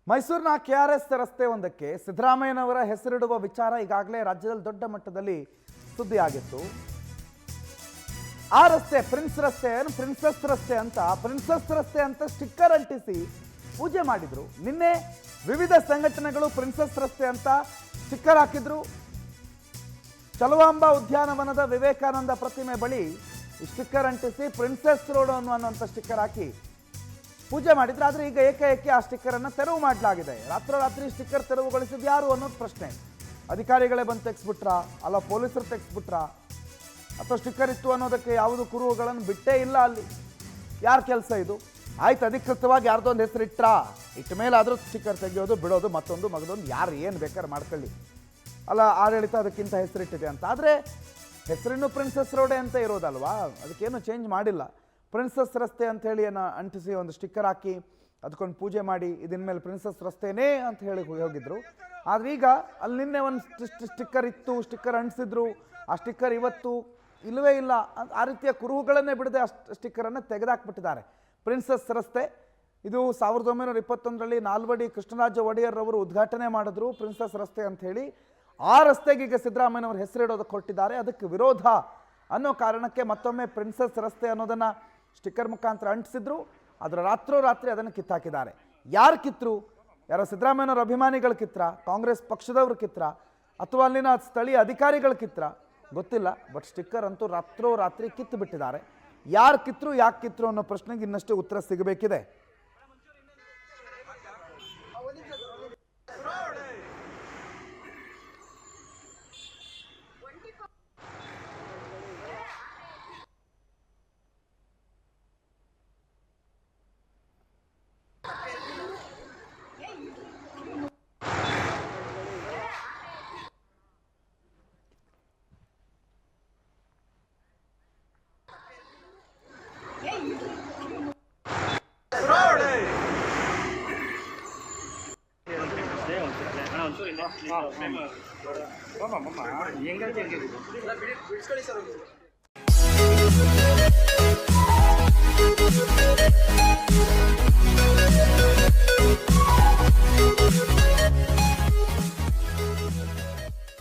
ಮೈಸೂರಿನ ಕೆಆರ್ಎಸ್ ರಸ್ತೆ ಒಂದಕ್ಕೆ ಸಿದ್ದರಾಮಯ್ಯನವರ ಹೆಸರಿಡುವ ವಿಚಾರ ಈಗಾಗಲೇ ರಾಜ್ಯದಲ್ಲಿ ದೊಡ್ಡ ಮಟ್ಟದಲ್ಲಿ ಸುದ್ದಿಯಾಗಿತ್ತು. ಆ ರಸ್ತೆ ಪ್ರಿನ್ಸೆಸ್ ರಸ್ತೆ ಅಂತ ಸ್ಟಿಕ್ಕರ್ ಅಂಟಿಸಿ ಪೂಜೆ ಮಾಡಿದ್ರು. ನಿನ್ನೆ ವಿವಿಧ ಸಂಘಟನೆಗಳು ಪ್ರಿನ್ಸೆಸ್ ರಸ್ತೆ ಅಂತ ಸ್ಟಿಕ್ಕರ್ ಹಾಕಿದ್ರು. ಚಲವಾಂಬ ಉದ್ಯಾನವನದ ವಿವೇಕಾನಂದ ಪ್ರತಿಮೆ ಬಳಿ ಸ್ಟಿಕ್ಕರ್ ಅಂಟಿಸಿ ಪ್ರಿನ್ಸೆಸ್ ರೋಡ್ ಅನ್ನುವಂಥ ಸ್ಟಿಕ್ಕರ್ ಹಾಕಿ ಪೂಜೆ ಮಾಡಿದ್ರು. ಆದರೆ ಈಗ ಏಕಾಏಕಿ ಆ ಸ್ಟಿಕ್ಕರ್ ಅನ್ನು ತೆರವು ಮಾಡಲಾಗಿದೆ. ರಾತ್ರೋರಾತ್ರಿ ಸ್ಟಿಕ್ಕರ್ ತೆರವುಗೊಳಿಸಿದ್ದು ಯಾರು ಅನ್ನೋದು ಪ್ರಶ್ನೆ. ಅಧಿಕಾರಿಗಳೇ ಬಂದು ತೆಗೆಸ್ಬಿಟ್ರಾ, ಅಲ್ಲ ಪೊಲೀಸರು ತೆಗೆಸ್ಬಿಟ್ರಾ, ಅಥವಾ ಸ್ಟಿಕ್ಕರ್ ಇತ್ತು ಅನ್ನೋದಕ್ಕೆ ಯಾವುದು ಕುರುಹುಗಳನ್ನು ಬಿಟ್ಟೇ ಇಲ್ಲ. ಅಲ್ಲಿ ಯಾರ ಕೆಲಸ ಇದು? ಆಯ್ತು, ಅಧಿಕೃತವಾಗಿ ಯಾರ್ದೊಂದು ಹೆಸರು ಇಟ್ಟ ಮೇಲೆ ಆದರೂ ಸ್ಟಿಕ್ಕರ್ ತೆಗೆಯೋದು ಬಿಡೋದು, ಮತ್ತೊಂದು ಮಗದೊಂದು, ಯಾರು ಏನು ಬೇಕಾದ್ರೆ ಮಾಡ್ಕೊಳ್ಳಿ, ಅಲ್ಲ ಆಡಳಿತ ಅದಕ್ಕಿಂತ ಹೆಸರಿಟ್ಟಿದೆ ಅಂತ. ಆದರೆ ಹೆಸರಿನ್ನು ಪ್ರಿನ್ಸೆಸ್ ರೋಡೇ ಅಂತ ಇರೋದಲ್ವಾ, ಅದಕ್ಕೇನು ಚೇಂಜ್ ಮಾಡಿಲ್ಲ. ಪ್ರಿನ್ಸೆಸ್ ರಸ್ತೆ ಅಂತ ಹೇಳಿ ಅಂಟಿಸಿ ಒಂದು ಸ್ಟಿಕ್ಕರ್ ಹಾಕಿ ಅದಕ್ಕೊಂದು ಪೂಜೆ ಮಾಡಿ ಇದನ್ನ ಮೇಲೆ ಪ್ರಿನ್ಸೆಸ್ ರಸ್ತೆನೇ ಅಂತ ಹೇಳಿ ಹೋಗಿದ್ರು. ಆದರೆ ಈಗ ಅಲ್ಲಿ ನಿನ್ನೆ ಒಂದು ಸ್ಟಿಕ್ಕರ್ ಅಂಟಿಸಿದ್ರು. ಆ ಸ್ಟಿಕ್ಕರ್ ಇವತ್ತು ಇಲ್ಲವೇ ಇಲ್ಲ. ಆ ರೀತಿಯ ಕುರುಹುಗಳನ್ನೇ ಬಿಡದೆ ಆ ಸ್ಟಿಕ್ಕರನ್ನು ತೆಗೆದಾಕ್ಬಿಟ್ಟಿದ್ದಾರೆ. ಪ್ರಿನ್ಸೆಸ್ ರಸ್ತೆ ಇದು 1921ರಲ್ಲಿ ನಾಲ್ವಡಿ ಕೃಷ್ಣರಾಜ ಒಡೆಯರ್ ಅವರು ಉದ್ಘಾಟನೆ ಮಾಡಿದ್ರು ಪ್ರಿನ್ಸೆಸ್ ರಸ್ತೆ ಅಂತ ಹೇಳಿ. ಆ ರಸ್ತೆಗೆ ಈಗ ಸಿದ್ದರಾಮಯ್ಯನವರು ಹೆಸರಿಡೋದಕ್ಕೆ ಕೊಟ್ಟಿದ್ದಾರೆ. ಅದಕ್ಕೆ ವಿರೋಧ ಅನ್ನೋ ಕಾರಣಕ್ಕೆ ಮತ್ತೊಮ್ಮೆ ಪ್ರಿನ್ಸೆಸ್ ರಸ್ತೆ ಅನ್ನೋದನ್ನು ಸ್ಟಿಕ್ಕರ್ ಮುಖಾಂತರ ಅಂಟಿಸಿದ್ರು. ಅದರ ರಾತ್ರೋರಾತ್ರಿ ಅದನ್ನು ಕಿತ್ತಾಕಿದ್ದಾರೆ. ಯಾರು ಕಿತ್ತರು? ಯಾರೋ ಸಿದ್ದರಾಮಯ್ಯನವರ ಅಭಿಮಾನಿಗಳು ಕಿತ್ರ, ಕಾಂಗ್ರೆಸ್ ಪಕ್ಷದವರು ಕಿತ್ರ, ಅಥವಾ ಅಲ್ಲಿನ ಸ್ಥಳೀಯ ಅಧಿಕಾರಿಗಳು ಕಿತ್ರ ಗೊತ್ತಿಲ್ಲ. ಬಟ್ ಸ್ಟಿಕ್ಕರ್ ಅಂತೂ ರಾತ್ರೋರಾತ್ರಿ ಕಿತ್ತು ಬಿಟ್ಟಿದ್ದಾರೆ. ಯಾರು ಕಿತ್ತರು, ಯಾಕೆ ಕಿತ್ತರು ಅನ್ನೋ ಪ್ರಶ್ನೆಗೆ ಇನ್ನಷ್ಟು ಉತ್ತರ ಸಿಗಬೇಕಿದೆ. Mamma,